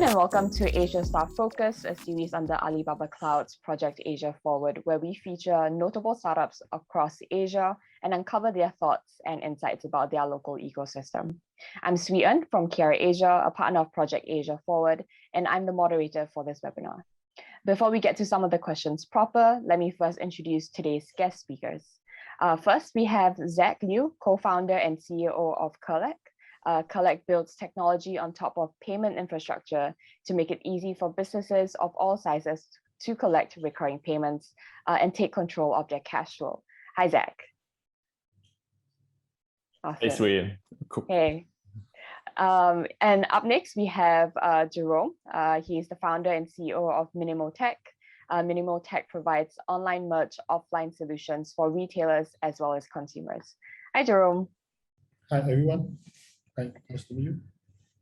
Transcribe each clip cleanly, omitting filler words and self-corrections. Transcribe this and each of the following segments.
and welcome to AsiaStar Focus, a series under Alibaba Cloud's Project Asia Forward, where we feature notable startups across Asia and uncover their thoughts and insights about their local ecosystem. I'm Swee Eun from KrAsia, a partner of Project Asia Forward, and I'm the moderator for this webinar. Before we get to some of the questions proper, let me first introduce today's guest speakers. First, we have Zac Liew, co-founder and CEO of Curlec. Curlec builds technology on top of payment infrastructure to make it easy for businesses of all sizes to collect recurring payments and take control of their cash flow. Hi, Zac. Awesome. Hey, Swee. Cool. Hey. And up next, we have Jerome. He's the founder and CEO of Minimo Tech. Minimo Tech provides online merch offline solutions for retailers as well as consumers. Hi, Jerome. Hi, everyone. Hi, nice to meet you.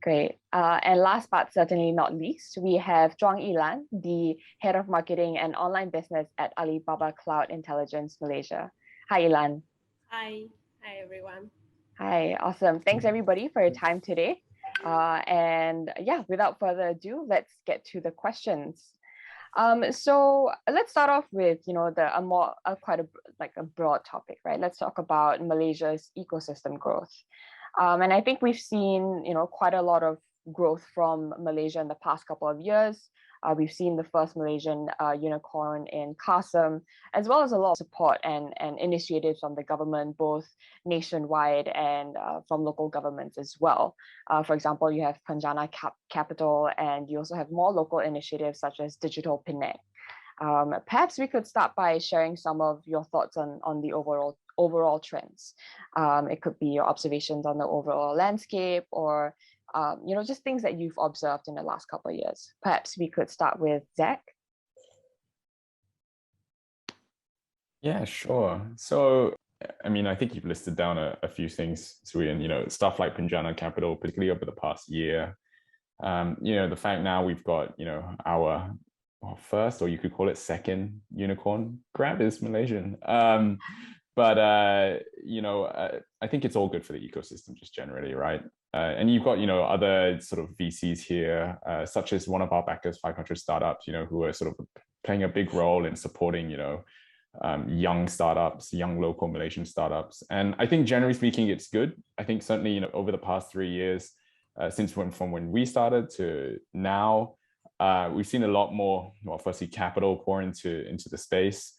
Great. And last but certainly not least, we have Zhuang Yilan, the head of marketing and online business at Alibaba Cloud Intelligence Malaysia. Hi, Yilan. Hi. Hi, everyone. Hi, awesome. Thanks everybody for your time today. And yeah, without further ado, let's get to the questions. So let's start off with, quite a broad topic, right? Let's talk about Malaysia's ecosystem growth. And I think we've seen, quite a lot of growth from Malaysia in the past couple of years. We've seen the first Malaysian unicorn in KrAsia, as well as a lot of support and initiatives from the government, both nationwide and from local governments as well. For example, you have Penjana Capital, and you also have more local initiatives such as Digital Penang. Perhaps we could start by sharing some of your thoughts on the overall trends. It could be your observations on the overall landscape, or just things that you've observed in the last couple of years. Perhaps we could start with Zac. Yeah, sure. So, I think you've listed down a few things, Swee, and stuff like Penjana Capital, particularly over the past year. The fact now we've got our first, or you could call it second unicorn. Grab is Malaysian. But I think it's all good for the ecosystem just generally, right? And you've got other sort of VCs here, such as one of our backers, 500 Startups, who are sort of playing a big role in supporting young startups, young local Malaysian startups. And I think generally speaking, it's good. I think certainly over the past 3 years, from when we started to now, we've seen a lot more, firstly, capital pour into the space.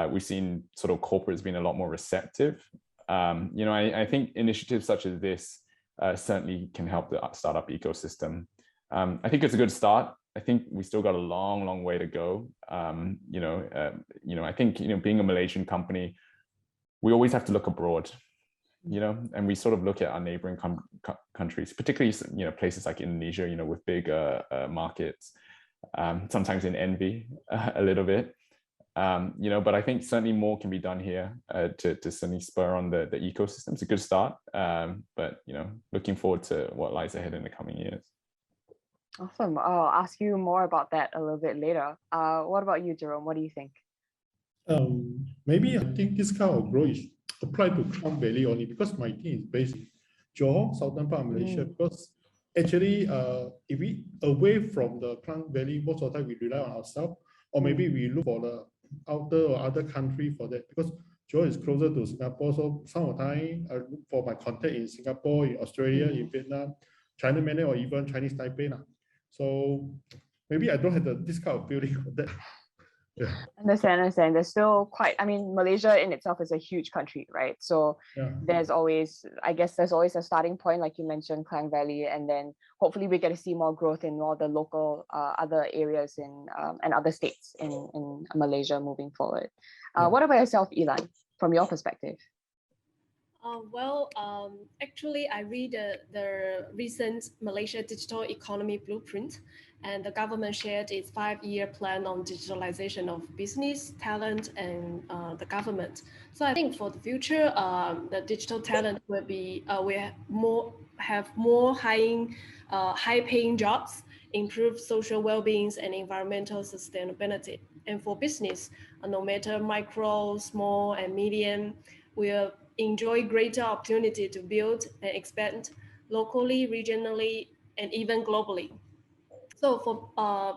We've seen sort of corporates being a lot more receptive. I think initiatives such as this certainly can help the startup ecosystem. I think it's a good start. I think we still got a long way to go. I think being a Malaysian company, we always have to look abroad. And we sort of look at our neighboring countries, particularly places like Indonesia, with big markets, sometimes in envy a little bit. But I think certainly more can be done here to certainly spur on the ecosystem. It's a good start, but looking forward to what lies ahead in the coming years. Awesome. I'll ask you more about that a little bit later. What about you, Jerome? What do you think? Maybe I think this kind of growth is applied to Klang Valley only because my team is based in Johor, southern part of Malaysia. Because actually, if we away from the Klang Valley, most of the time we rely on ourselves, or maybe we look for the outer or other country for that, because Johor is closer to Singapore. So some of the time I look for my contact in Singapore, in Australia, in Vietnam, China mainland, or even Chinese Taipei. So maybe I don't have this kind of feeling of that. Yeah. Understand. There's still quite, Malaysia in itself is a huge country, right? So yeah. There's always a starting point, like you mentioned, Klang Valley, and then hopefully we get to see more growth in all the local other areas and other states in Malaysia moving forward. What about yourself, Yilan, from your perspective? Actually, I read the recent Malaysia Digital Economy Blueprint, and the government shared its 5-year plan on digitalization of business, talent, and the government. So I think for the future, the digital talent will be have more high-paying jobs, improve social well-being and environmental sustainability. And for business, no matter micro, small, and medium, will enjoy greater opportunity to build and expand locally, regionally, and even globally. So for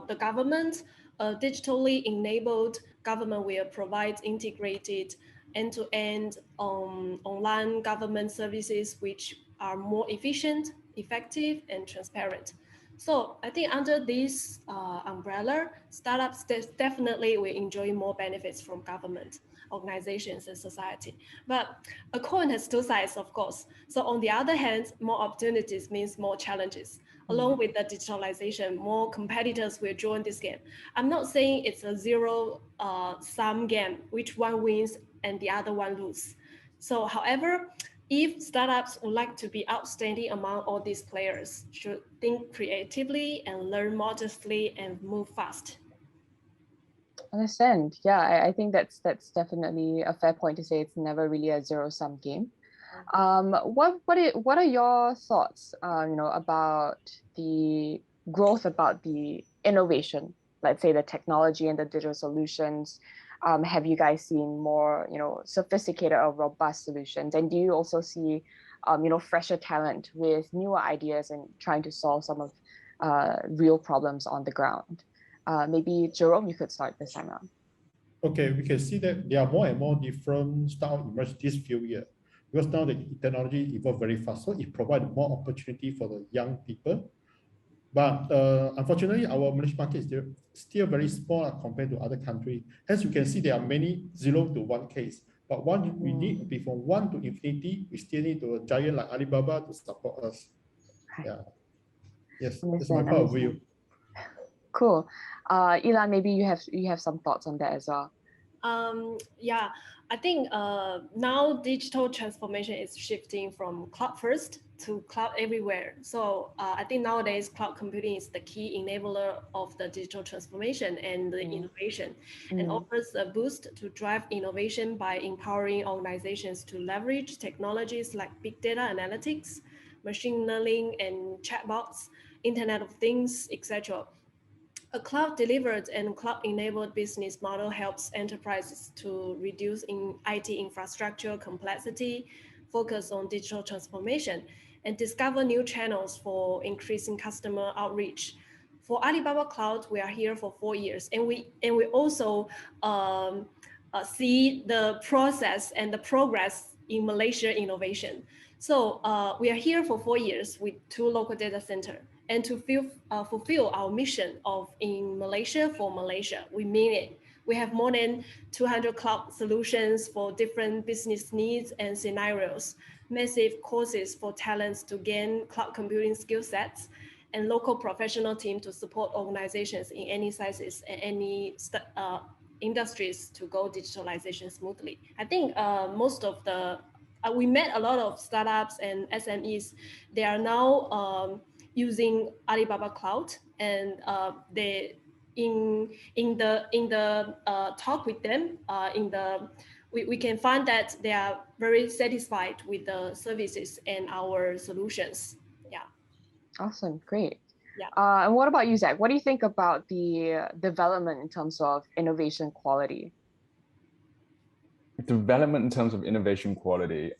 the government, digitally enabled government will provide integrated end-to-end online government services which are more efficient, effective, and transparent. So I think under this umbrella, startups definitely will enjoy more benefits from government, organizations, and society. But a coin has two sides, of course. So on the other hand, more opportunities means more challenges. Along with the digitalization, more competitors will join this game. I'm not saying it's a zero-sum game, which one wins and the other one loses. So, however, if startups would like to be outstanding among all these players, should think creatively and learn modestly and move fast. Understand. Yeah, I think that's definitely a fair point to say. It's never really a zero-sum game. What are your thoughts, about the growth, about the innovation, let's say the technology and the digital solutions? Have you guys seen more, sophisticated or robust solutions? And do you also see, fresher talent with newer ideas and trying to solve some of real problems on the ground? Maybe Jerome, you could start this time around. Okay, we can see that there are more and more different styles emerged this few years because now the technology evolves very fast, so it provides more opportunity for the young people. But unfortunately, our Malaysian market is still very small compared to other countries. As you can see, there are many 0 to 1 case. But we need be from 1 to infinity, we still need a giant like Alibaba to support us. Yeah. Yes, that's my point of view. Cool. Ilan, maybe you have some thoughts on that as well. Yeah, I think now digital transformation is shifting from cloud first to cloud everywhere. So I think nowadays cloud computing is the key enabler of the digital transformation and the innovation, and offers a boost to drive innovation by empowering organizations to leverage technologies like big data analytics, machine learning, and chatbots, Internet of Things, etc. A cloud-delivered and cloud-enabled business model helps enterprises to reduce IT infrastructure complexity, focus on digital transformation, and discover new channels for increasing customer outreach. For Alibaba Cloud, we are here for 4 years, and we also see the process and the progress in Malaysia innovation. So we are here for 4 years with 2 local data centers. And to fulfill our mission of in Malaysia for Malaysia, we mean it. We have more than 200 cloud solutions for different business needs and scenarios, massive courses for talents to gain cloud computing skill sets, and local professional team to support organizations in any sizes and any industries to go digitalization smoothly. I think most of the, we met a lot of startups and SMEs. They are now using Alibaba Cloud, and they in the talk with them, we can find that they are very satisfied with the services and our solutions. Yeah. Awesome, great. Yeah. And what about you, Zac? What do you think about the development in terms of innovation quality? Development in terms of innovation quality.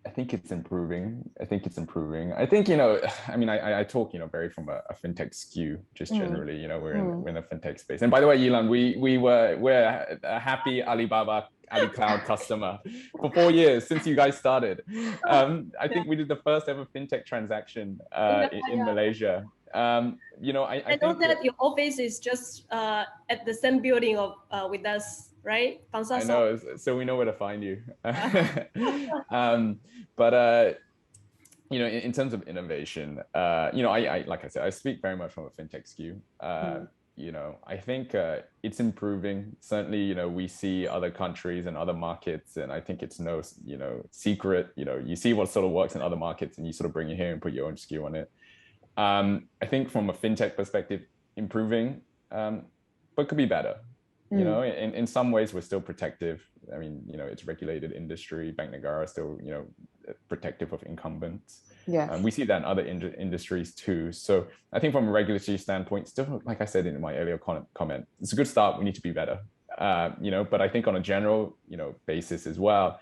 I think it's improving. I think, I mean, I talk, very from a fintech skew, just generally, we're in the fintech space. And by the way, Ilan, we're a happy Alibaba Cloud customer for 4 years since you guys started. I think we did the first ever fintech transaction in Malaysia. I know that your office is just at the same building with us, right? I know, so we know where to find you. But in terms of innovation, I like I said, I speak very much from a fintech skew. I think it's improving. Certainly, we see other countries and other markets, and I think it's no, secret. You see what sort of works in other markets, and you sort of bring it here and put your own skew on it. I think from a fintech perspective, improving, but could be better. In some ways, we're still protective. I mean, it's regulated industry. Bank Negara is still, protective of incumbents. Yeah. We see that in other industries too. So I think from a regulatory standpoint, still, like I said in my earlier comment, it's a good start. We need to be better. But I think on a general, basis as well,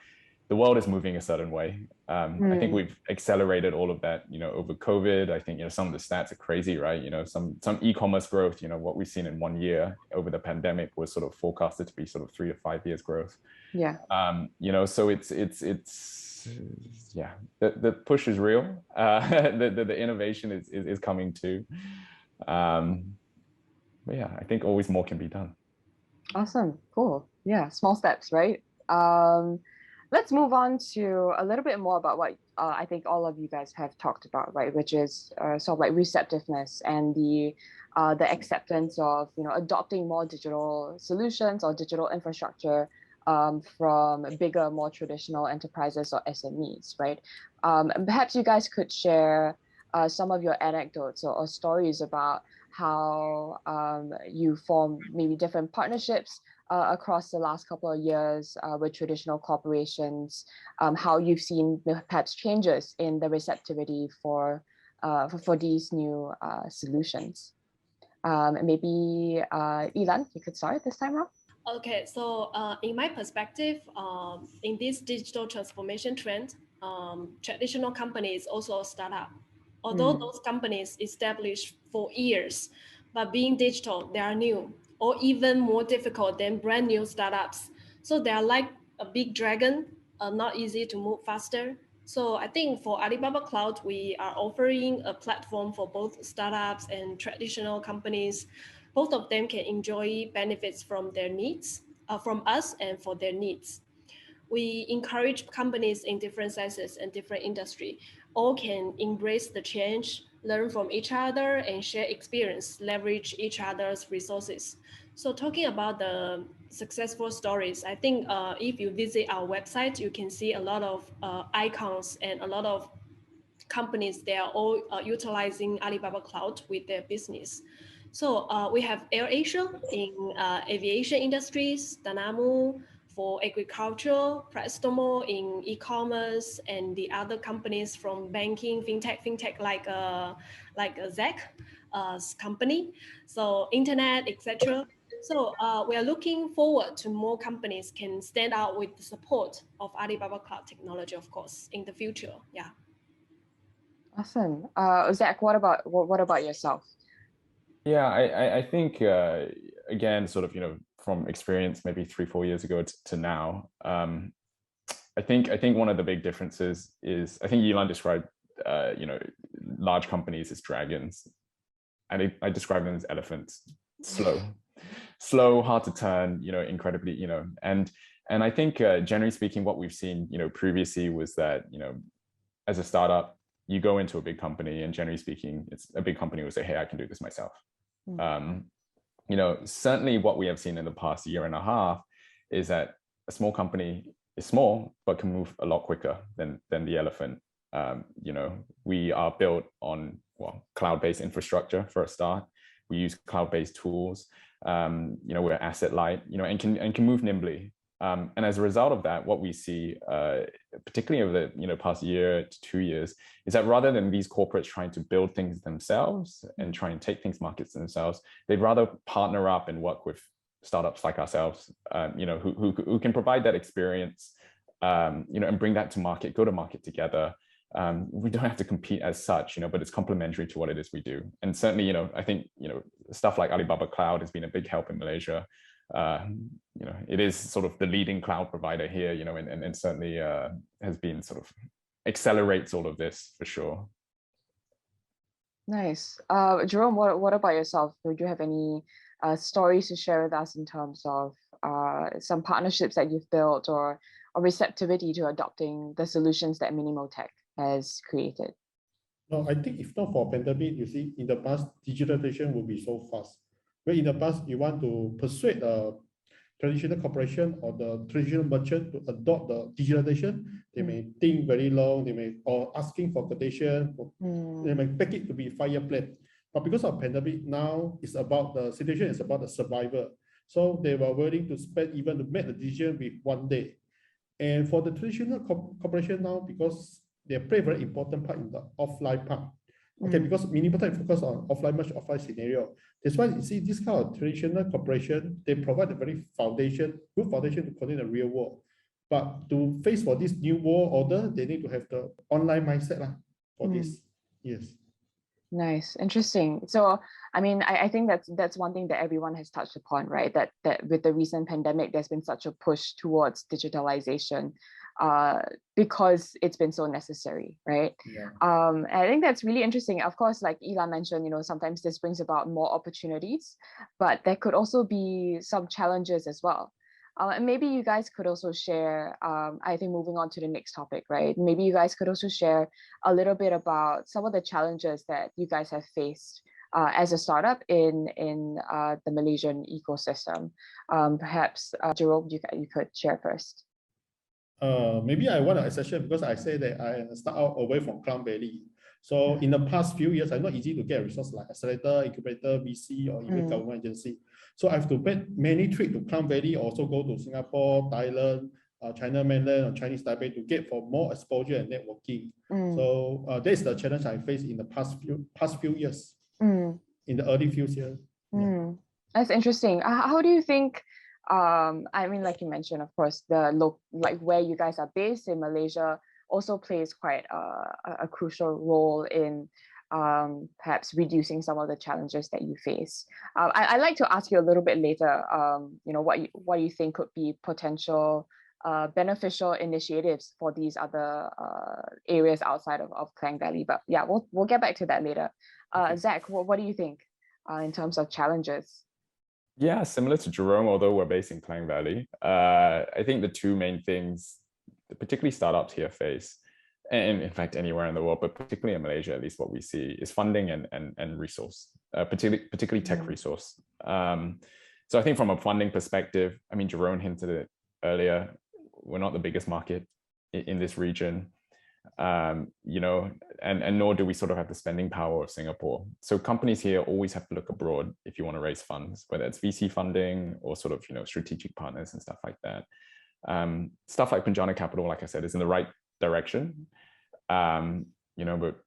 the world is moving a certain way. I think we've accelerated all of that, over COVID. I think, some of the stats are crazy, right? Some e-commerce growth, what we've seen in 1 year over the pandemic was sort of forecasted to be sort of 3 to 5 years growth. Yeah. So it's yeah, the push is real. The innovation is coming too. But yeah, I think always more can be done. Awesome. Cool. Yeah. Small steps, right? Let's move on to a little bit more about what I think all of you guys have talked about, right? Which is sort of like receptiveness and the acceptance of, adopting more digital solutions or digital infrastructure from bigger, more traditional enterprises or SMEs, right? And perhaps you guys could share some of your anecdotes or stories about how you form maybe different partnerships across the last couple of years with traditional corporations, how you've seen perhaps changes in the receptivity for these new solutions. Maybe Ilan, you could start this time around. Okay, so in my perspective, in this digital transformation trend, traditional companies also start up. Although those companies established for years, but being digital, they are new or even more difficult than brand new startups. So they are like a big dragon, not easy to move faster. So I think for Alibaba Cloud, we are offering a platform for both startups and traditional companies. Both of them can enjoy benefits from their needs, from us and for their needs. We encourage companies in different sizes and different industry. All can embrace the change, learn from each other, and share experience, leverage each other's resources. So talking about the successful stories, I think if you visit our website, you can see a lot of icons and a lot of companies. They are all utilizing Alibaba Cloud with their business. So we have AirAsia in aviation industries, Danamu for agriculture, Prestomo in e-commerce, and the other companies from banking, fintech like Zac company, so internet, etc. So we are looking forward to more companies can stand out with the support of Alibaba Cloud technology, of course, in the future. Yeah. Awesome. Zac, what about yourself? Yeah, I think again, sort of, from experience maybe 3-4 years ago to now, I think one of the big differences is, I think Yilan described large companies as dragons, and I describe them as elephants. Slow, hard to turn, incredibly, and I think generally speaking, what we've seen, previously was that, as a startup, you go into a big company, and generally speaking, it's a big company will say, hey, I can do this myself. Certainly what we have seen in the past year and a half is that a small company is small, but can move a lot quicker than the elephant. We are built on cloud-based infrastructure for a start. We use cloud-based tools. We're asset light, and can move nimbly. And as a result of that, what we see, particularly over the past year to 2 years, is that rather than these corporates trying to build things themselves and try and take things markets themselves, they'd rather partner up and work with startups like ourselves, who can provide that experience, and bring that to market, go to market together. We don't have to compete as such, but it's complementary to what it is we do. And certainly, I think, stuff like Alibaba Cloud has been a big help in Malaysia. It is sort of the leading cloud provider here, and certainly has been sort of accelerates all of this for sure. Nice. Jerome, what about yourself? Would you have any stories to share with us in terms of some partnerships that you've built or receptivity to adopting the solutions that Minimo Tech has created? No, I think if not for pandemic, you see, in the past, digitalization will be so fast. Where in the past, you want to persuade a traditional corporation or the traditional merchant to adopt the digitalization, they may think very long, or asking for quotation, they may pack it to be 5-year plan. But because of pandemic, now it's about the situation is about the survival. So they were willing to spend even to make the decision with 1 day. And for the traditional corporation now, because they play a very important part in the offline part. Okay, because Minimo Tech focus on much offline scenario. That's why you see this kind of traditional corporation, they provide a very good foundation to connect the real world. But to face for this new world order, they need to have the online mindset lah, for this. Yes. Nice, interesting. So, I mean, I think that's one thing that everyone has touched upon, right? That with the recent pandemic, there's been such a push towards digitalization, because it's been so necessary, right? Yeah. I think that's really interesting. Of course, like Ila mentioned, you know, sometimes this brings about more opportunities, but there could also be some challenges as well. And maybe you guys could also share, I think moving on to the next topic, right? Maybe you guys could also share a little bit about some of the challenges that you guys have faced as a startup in the Malaysian ecosystem. Perhaps, Jerome, you could share first. Maybe I want to accession because I say that I start out away from Klang Valley. So in the past few years, it's not easy to get a resource like accelerator, incubator, VC, or even government agency. So I have to make many trips to Klang Valley, also go to Singapore, Thailand, China mainland, or Chinese Taipei to get for more exposure and networking. So that's the challenge I faced in the past few years, in the early few years. Yeah. That's interesting. How do you think? I mean, like you mentioned, of course, like where you guys are based in Malaysia also plays quite a crucial role in perhaps reducing some of the challenges that you face. I'd like to ask you a little bit later, you know, what you think could be potential beneficial initiatives for these other areas outside of Klang Valley. But yeah, we'll get back to that later. Zac, what do you think in terms of challenges? Yeah, similar to Jerome, although we're based in Klang Valley, I think the two main things, particularly startups here face, and in fact anywhere in the world, but particularly in Malaysia, at least what we see, is funding and resource, particularly tech resource. So I think from a funding perspective, I mean, Jerome hinted it earlier, we're not the biggest market in this region. You know, and nor do we sort of have the spending power of Singapore. So companies here always have to look abroad if you want to raise funds, whether it's VC funding or sort of, you know, strategic partners and stuff like that. Stuff like Penjana Capital, like I said, is in the right direction. You know, but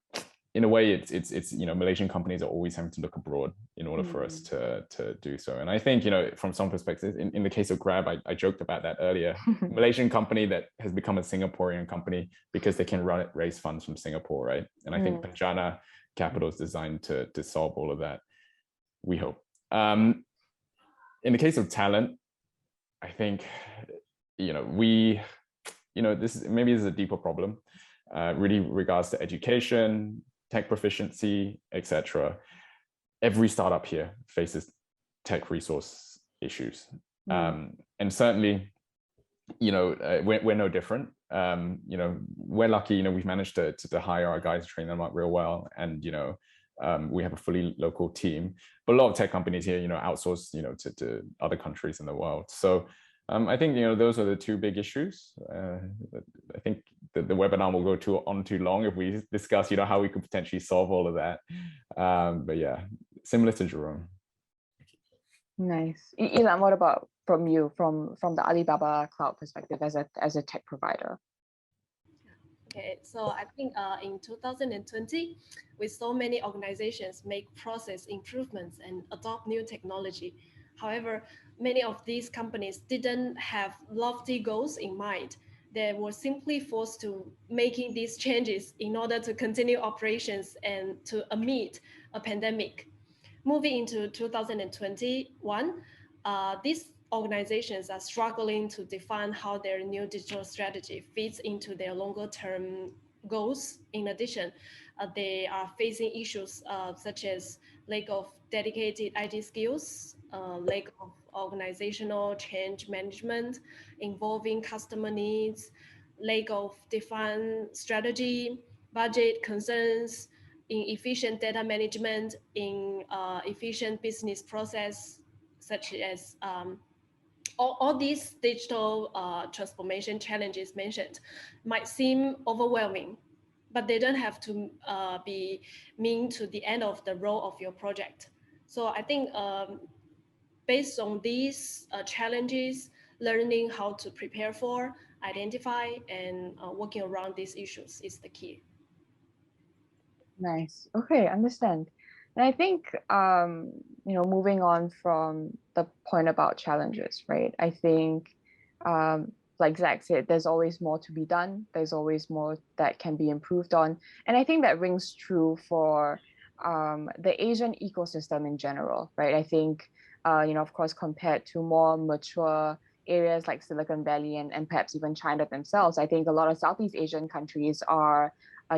in a way, it's you know, Malaysian companies are always having to look abroad in order for us to do so. And I think, you know, from some perspectives, in the case of Grab, I joked about that earlier. Malaysian company that has become a Singaporean company because they can raise funds from Singapore, right? And I think Penjana Capital is designed to solve all of that, we hope. In the case of talent, I think, you know, this is a deeper problem, really regards to education, tech proficiency, etc. Every startup here faces tech resource issues. And certainly, you know, we're no different. You know, we're lucky, you know, we've managed to hire our guys, train them up real well. And, you know, we have a fully local team, but a lot of tech companies here, you know, outsource, you know, to other countries in the world. So I think, you know, those are the two big issues. I think the webinar will go on too long if we discuss, you know, how we could potentially solve all of that. But yeah, similar to Jerome. Nice. Ilan, what about from you, from the Alibaba cloud perspective as a tech provider? Okay, so I think in 2020, with so many organizations make process improvements and adopt new technology. However, many of these companies didn't have lofty goals in mind. They were simply forced to making these changes in order to continue operations and to amid a pandemic. Moving into 2021, these organizations are struggling to define how their new digital strategy fits into their longer term goals. In addition, they are facing issues such as lack of dedicated IT skills, lack of organizational change management involving customer needs, lack of defined strategy, budget concerns, inefficient data management, in efficient business process, such as all these digital transformation challenges mentioned might seem overwhelming, but they don't have to be mean to the end of the road of your project. So I think based on these challenges, learning how to prepare for, identify, and working around these issues is the key. Nice. Okay, understand. And I think, you know, moving on from the point about challenges, right? I think like Zac said, there's always more to be done. There's always more that can be improved on. And I think that rings true for the Asian ecosystem in general, right? I think, of course, compared to more mature areas like Silicon Valley and perhaps even China themselves, I think a lot of Southeast Asian countries are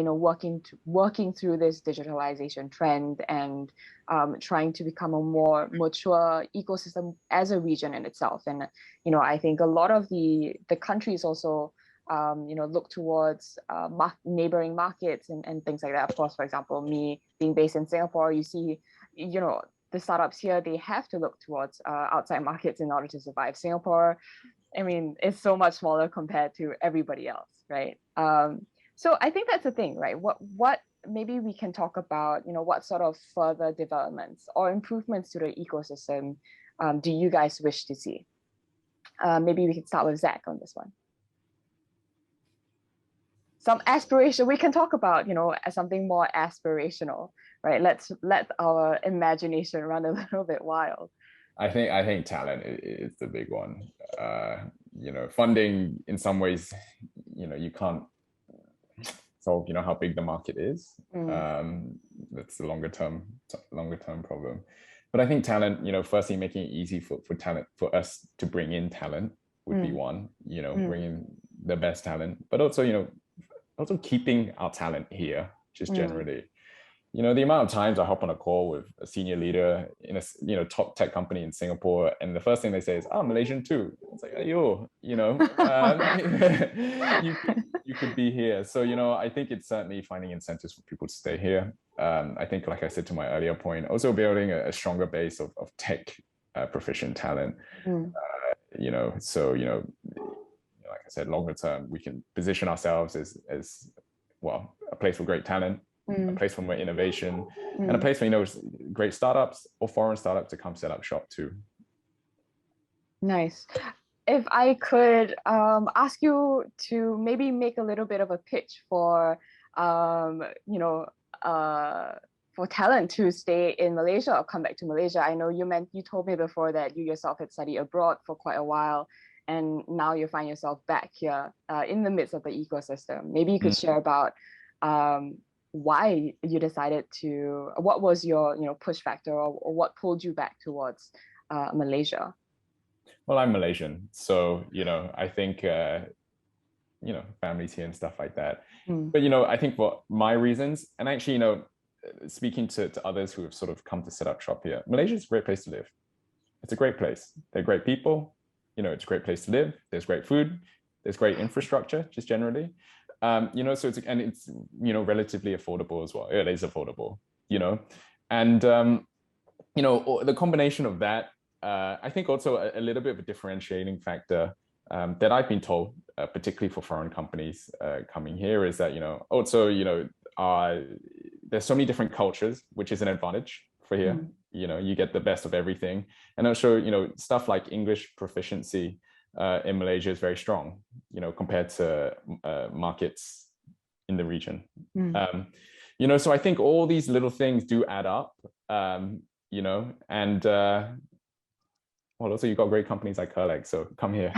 working through this digitalization trend and trying to become a more mature ecosystem as a region in itself. And I think a lot of the countries also look towards neighboring markets and things like that. Of course, for example, me being based in Singapore, you see, the startups here, they have to look towards outside markets in order to survive. Singapore, I mean, it's so much smaller compared to everybody else, right? So I think that's the thing, right? What maybe we can talk about, what sort of further developments or improvements to the ecosystem do you guys wish to see? Maybe we can start with Zac on this one. Some aspiration, we can talk about, as something more aspirational, right? Let's let our imagination run a little bit wild. I think talent is the big one. Funding in some ways, you can't solve, how big the market is. That's the longer term problem. But I think talent, firstly, making it easy for us to bring in talent would be one, bring in the best talent, but also, also keeping our talent here, just generally. The amount of times I hop on a call with a senior leader in a top tech company in Singapore, and the first thing they say is, "Oh, Malaysian too." It's like, "Ayo, you could be here." So, I think it's certainly finding incentives for people to stay here. I think, like I said to my earlier point, also building a stronger base of tech proficient talent. So, like I said, longer term, we can position ourselves as well, a place for great talent, a place for more innovation, and a place for, great startups or foreign startups to come set up shop too. Nice. If I could ask you to maybe make a little bit of a pitch for, for talent to stay in Malaysia or come back to Malaysia. I know you told me before that you yourself had studied abroad for quite a while, and now you find yourself back here in the midst of the ecosystem. Maybe you could share about why you decided to, what was your push factor, or what pulled you back towards Malaysia? Well, I'm Malaysian, so I think families here and stuff like that. But I think for my reasons, and actually speaking to others who have sort of come to set up shop here, Malaysia is a great place to live. It's a great place. They're great people. It's a great place to live. There's great food. There's great infrastructure, just generally. So it's relatively affordable as well. It is affordable, and the combination of that, I think also a little bit of a differentiating factor that I've been told, particularly for foreign companies coming here, is that there's so many different cultures, which is an advantage for here. You get the best of everything, and also stuff like English proficiency in Malaysia is very strong, compared to markets in the region. So I think all these little things do add up, and well, also you've got great companies like Curlec, so come here.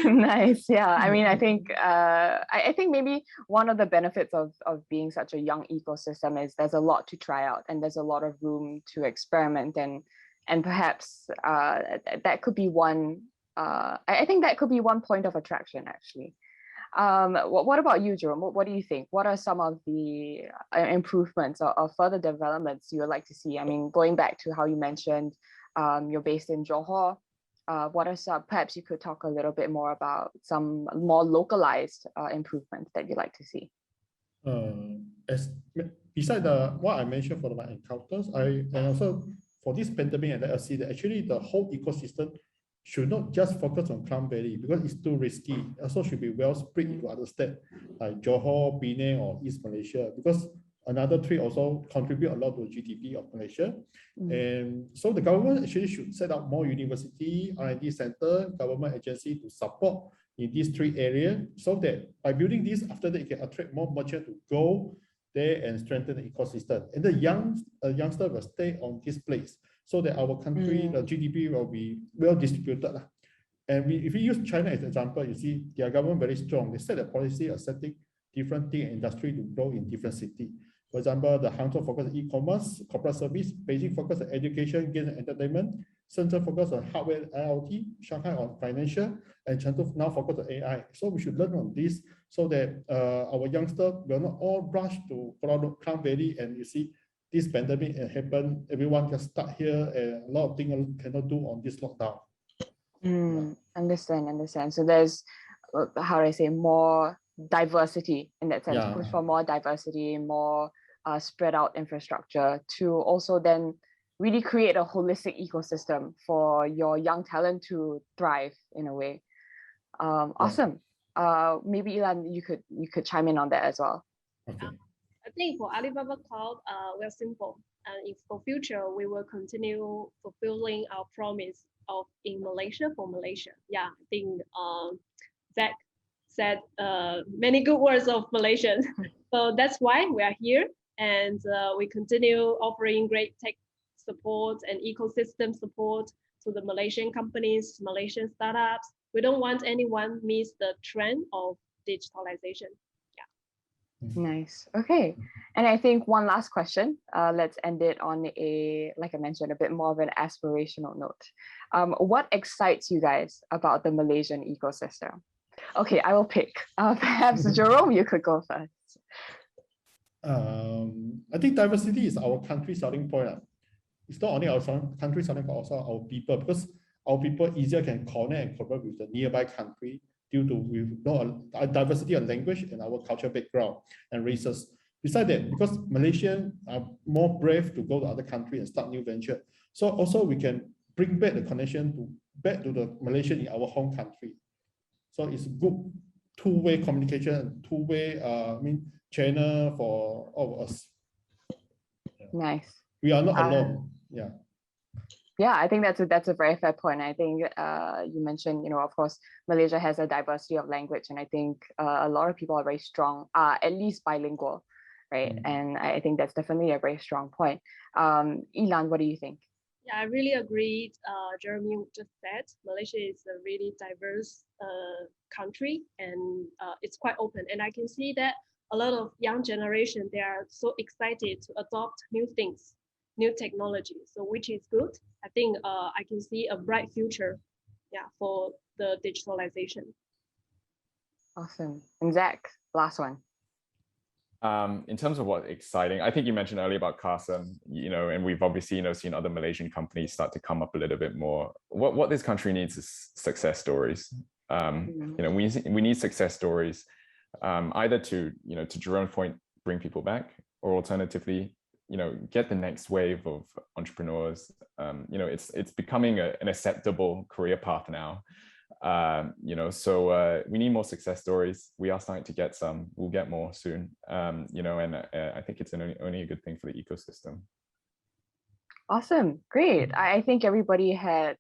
Nice. Yeah. I mean, I think maybe one of the benefits of being such a young ecosystem is there's a lot to try out, and there's a lot of room to experiment, and perhaps that could be one. I think that could be one point of attraction, actually. What about you, Jerome? What do you think? What are some of the improvements or further developments you would like to see? I mean, going back to how you mentioned you're based in Johor, what are some, perhaps you could talk a little bit more about some more localized improvements that you'd like to see? Beside what I mentioned for my encounters, and also for this pandemic, and let us see that actually the whole ecosystem should not just focus on Klang Valley because it's too risky. Also should be well spread into other states like Johor, Penang, or East Malaysia, because another three also contribute a lot to the GDP of Malaysia. And so the government actually should set up more university, R&D center, government agency to support in these three areas, so that by building this, after that, it can attract more merchants to go there and strengthen the ecosystem. And the youngster will stay on this place, so that our country, the GDP will be well distributed. And if we use China as an example, you see their government very strong. They set a policy accepting different thing and industry to grow in different cities. For example, the Hangzhou focus on e-commerce, corporate service, Beijing focus on education, games and entertainment, Shenzhen focus on hardware IoT, Shanghai on financial, and Chengdu now focus on AI. So we should learn on this so that our youngsters will not all rush to Klang Valley, and you see this pandemic happen, everyone can start here, and a lot of things cannot do on this lockdown. Understand. So there's, how do I say, more diversity in that sense, push for more diversity, more spread out infrastructure to also then really create a holistic ecosystem for your young talent to thrive in a way. Awesome. Maybe Ilan, you could chime in on that as well. Okay. I think for Alibaba Cloud, we're simple. And if for future, we will continue fulfilling our promise of in Malaysia for Malaysia. Yeah, I think Zac said many good words of Malaysian. So that's why we are here. And we continue offering great tech support and ecosystem support to the Malaysian companies, Malaysian startups. We don't want anyone miss the trend of digitalization. Nice. Okay. And I think one last question. Let's end it on a, like I mentioned, a bit more of an aspirational note. What excites you guys about the Malaysian ecosystem? Okay, I will pick. Perhaps Jerome, you could go first. I think diversity is our country selling point. It's not only our country selling point, also our people, because our people easier can connect and cooperate with the nearby country due to we know a diversity of language and our cultural background and races. Besides that, because Malaysians are more brave to go to other countries and start new venture, so also we can bring back the connection back to the Malaysian in our home country. So it's good two-way communication, two-way channel for all of us. Nice. We are not alone. Yeah, I think that's a very fair point. I think you mentioned, of course, Malaysia has a diversity of language, and I think a lot of people are very strong, at least bilingual, right? And I think that's definitely a very strong point. Ilan, what do you think? Yeah, I really agreed. Jeremy just said Malaysia is a really diverse country, and it's quite open. And I can see that a lot of young generation, they are so excited to adopt new things, new technology. So which is good. I think I can see a bright future, for the digitalization. Awesome. And Zac, last one. In terms of what's exciting, I think you mentioned earlier about KrAsia, and we've obviously seen other Malaysian companies start to come up a little bit more. What this country needs is success stories. We need success stories, either to Jerome's point, bring people back, or alternatively, get the next wave of entrepreneurs. It's becoming an acceptable career path now. So we need more success stories. We are starting to get some. We'll get more soon. And I think it's only a good thing for the ecosystem. Awesome, great. I think everybody had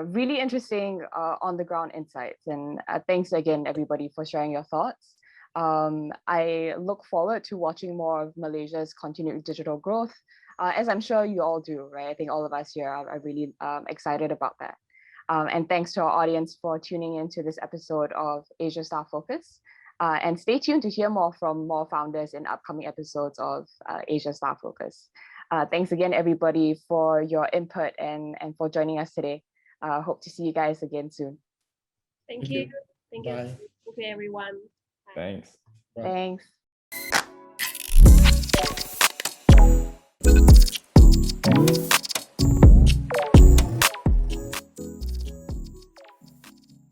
really interesting on the ground insights, and thanks again everybody for sharing your thoughts. I look forward to watching more of Malaysia's continued digital growth, as I'm sure you all do, right? I think all of us here are really excited about that. And thanks to our audience for tuning into this episode of AsiaStar Focus. And stay tuned to hear more from more founders in upcoming episodes of AsiaStar Focus. Thanks again, everybody, for your input and for joining us today. Hope to see you guys again soon. Thank you. Thank you. Okay, everyone. Thanks. Thanks.